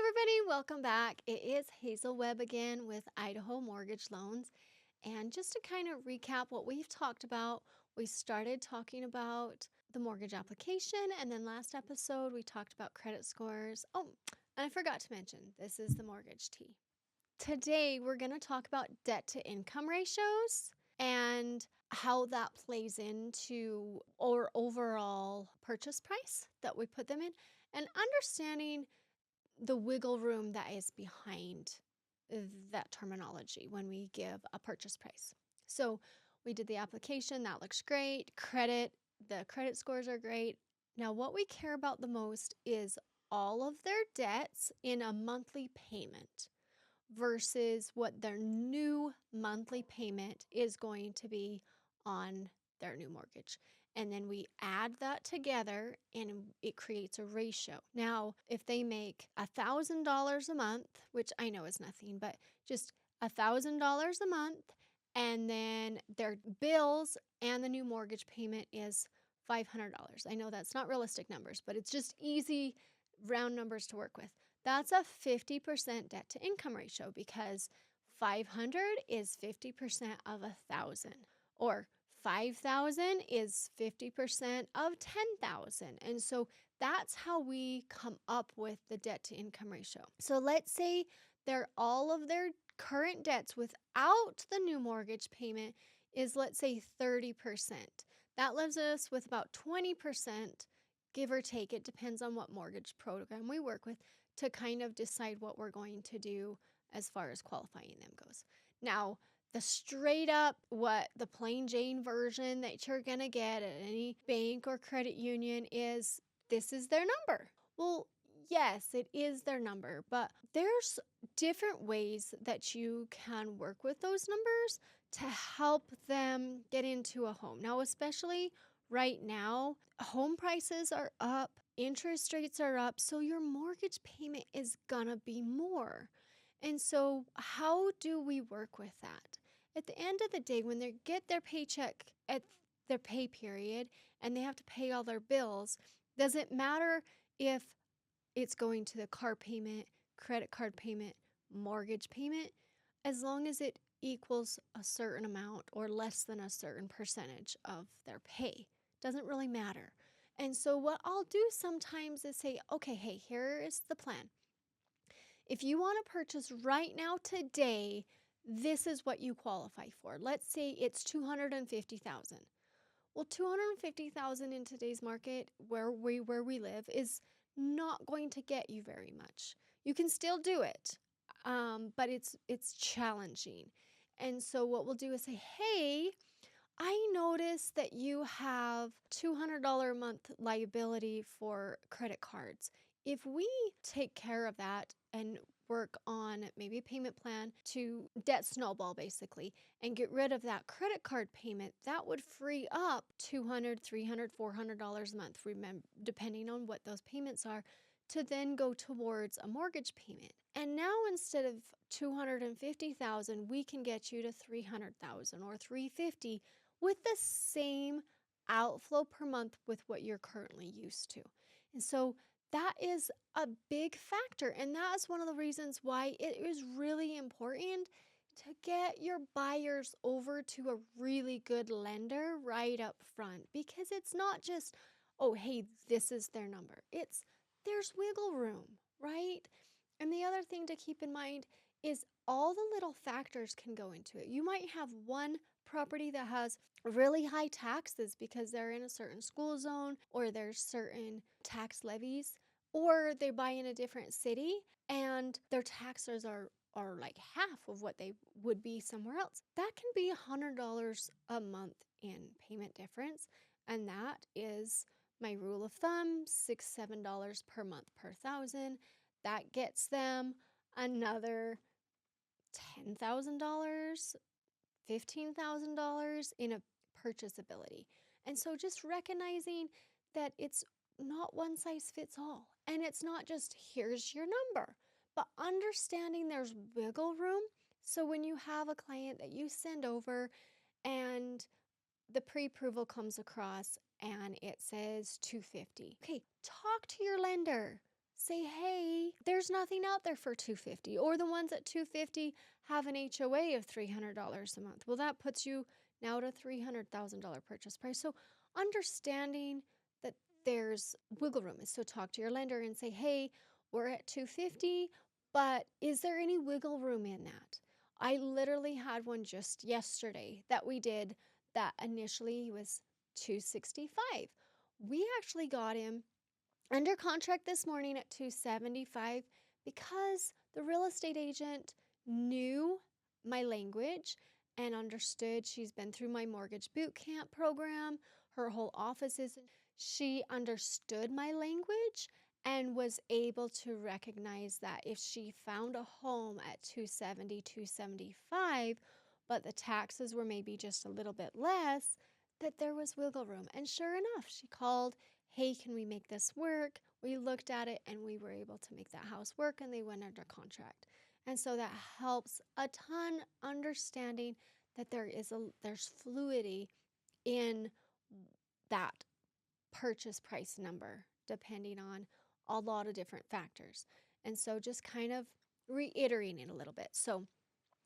everybody, welcome back. It is Hazel Webb again with Idaho Mortgage Loans. And just to kind of recap what we've talked about, we started talking about the mortgage application, and then last episode we talked about credit scores. Oh, and I forgot to mention, this is the mortgage T. Today we're going to talk about debt to income ratios and how that plays into our overall purchase price that we put them in, and understanding the wiggle room that is behind that terminology when we give a purchase price. So we did the application, that looks great. The credit scores are great. Now, what we care about the most is all of their debts in a monthly payment versus what their new monthly payment is going to be on their new mortgage. And then we add that together and it creates a ratio. Now, if they make $1,000 a month, which I know is nothing, but just $1,000 a month, and then their bills and the new mortgage payment is $500. I know that's not realistic numbers, but it's just easy round numbers to work with. That's a 50% debt to income ratio because 500 is 50% of 1,000, or 5,000 is 50% of 10,000. And so that's how we come up with the debt to income ratio. So let's say all of their current debts without the new mortgage payment is, let's say, 30%. That leaves us with about 20%, give or take. It depends on what mortgage program we work with to kind of decide what we're going to do as far as qualifying them goes. Now, the straight up, what the plain Jane version that you're going to get at any bank or credit union is, this is their number. Well, yes, it is their number, but there's different ways that you can work with those numbers to help them get into a home. Now, especially right now, home prices are up, interest rates are up, so your mortgage payment is gonna be more. And so how do we work with that? At the end of the day, when they get their paycheck at their pay period and they have to pay all their bills, does it matter if it's going to the car payment, credit card payment, mortgage payment, as long as it equals a certain amount or less than a certain percentage of their pay? Doesn't really matter. And so what I'll do sometimes is say, okay, hey, here is the plan. If you want to purchase right now today, this is what you qualify for. Let's say it's $250,000. Well, $250,000 in today's market where we live is not going to get you very much. You can still do it, but it's challenging. And so what we'll do is say, hey, I noticed that you have $200 a month liability for credit cards. If we take care of that and work on maybe a payment plan to debt snowball basically and get rid of that credit card payment, that would free up $200, $300, $400 a month, remember, depending on what those payments are, to then go towards a mortgage payment. And now instead of $250,000, we can get you to $300,000 or $350,000 with the same outflow per month with what you're currently used to. And so that is a big factor. And that is one of the reasons why it is really important to get your buyers over to a really good lender right up front, because it's not just, oh, hey, this is their number. There's wiggle room, right? And the other thing to keep in mind is all the little factors can go into it. You might have one property that has really high taxes because they're in a certain school zone or there's certain tax levies, or they buy in a different city and their taxes are like half of what they would be somewhere else. That can be $100 a month in payment difference. And that is my rule of thumb, $6-7 per month per thousand. That gets them another $10,000, $15,000 in a purchasability. And so just recognizing that it's not one size fits all. And it's not just here's your number, but understanding there's wiggle room. So when you have a client that you send over and the pre-approval comes across and it says $250. Okay, talk to your lender. say, hey, there's nothing out there for $250, or the ones at $250 have an HOA of $300 a month. Well, that puts you now at a $300,000 purchase price. So understanding that there's wiggle room. So talk to your lender and say, hey, we're at $250, but is there any wiggle room in that? I literally had one just yesterday that we did that initially was $265. We actually got him under contract this morning at $275 because the real estate agent knew my language and understood. She's been through my mortgage bootcamp program. Her whole office is. She understood my language and was able to recognize that if she found a home at $270, $275, but the taxes were maybe just a little bit less, that there was wiggle room. And sure enough, she called, hey, can we make this work? We looked at it and we were able to make that house work, and they went under contract. And so that helps a ton, understanding that there's fluidity in that purchase price number depending on a lot of different factors. And so just kind of reiterating it a little bit. So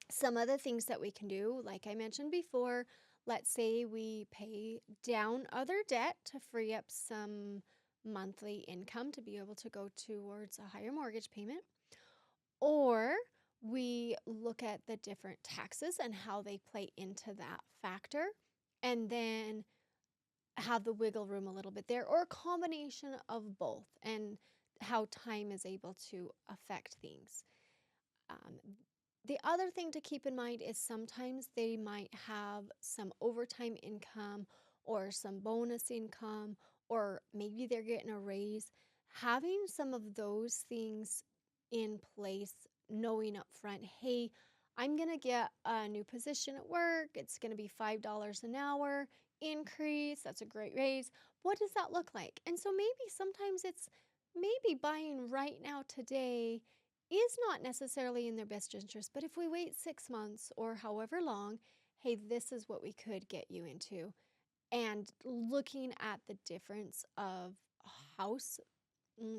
some of the things that we can do, like I mentioned before, let's say we pay down other debt to free up some monthly income to be able to go towards a higher mortgage payment. Or we look at the different taxes and how they play into that factor, and then have the wiggle room a little bit there, or a combination of both, and how time is able to affect things. The other thing to keep in mind is sometimes they might have some overtime income or some bonus income, or maybe they're getting a raise. Having some of those things in place, knowing up front, hey, I'm going to get a new position at work. It's going to be $5 an hour increase. That's a great raise. What does that look like? And so maybe sometimes it's maybe buying right now today is not necessarily in their best interest, but if we wait 6 months or however long, hey, this is what we could get you into. And looking at the difference of house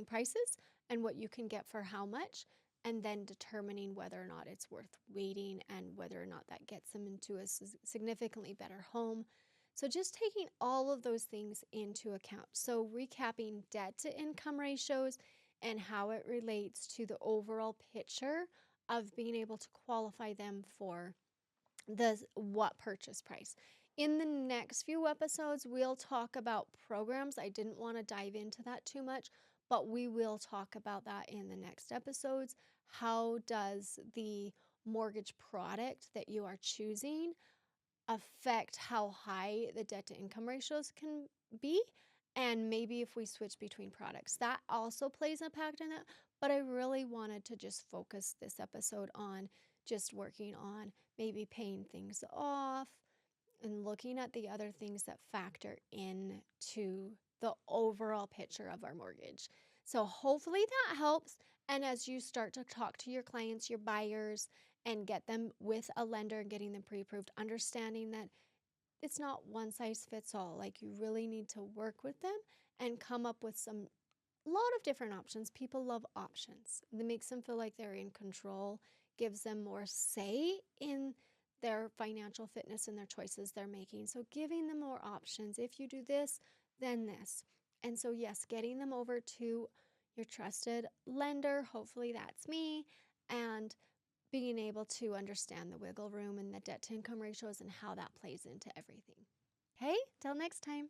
prices and what you can get for how much, and then determining whether or not it's worth waiting and whether or not that gets them into a significantly better home. So just taking all of those things into account. So recapping debt to income ratios and how it relates to the overall picture of being able to qualify them for the what purchase price. In the next few episodes, we'll talk about programs. I didn't want to dive into that too much, but we will talk about that in the next episodes. How does the mortgage product that you are choosing affect how high the debt to income ratios can be? And maybe if we switch between products, that also plays a impact in that. But I really wanted to just focus this episode on just working on maybe paying things off and looking at the other things that factor into the overall picture of our mortgage. So hopefully that helps. And as you start to talk to your clients, your buyers, and get them with a lender and getting them pre-approved, understanding that it's not one size fits all. Like, you really need to work with them and come up with some lot of different options. People love options. It makes them feel like they're in control, gives them more say in their financial fitness and their choices they're making. So giving them more options. If you do this, then this. And so yes, getting them over to your trusted lender, hopefully that's me, and being able to understand the wiggle room and the debt to income ratios and how that plays into everything. Okay, till next time.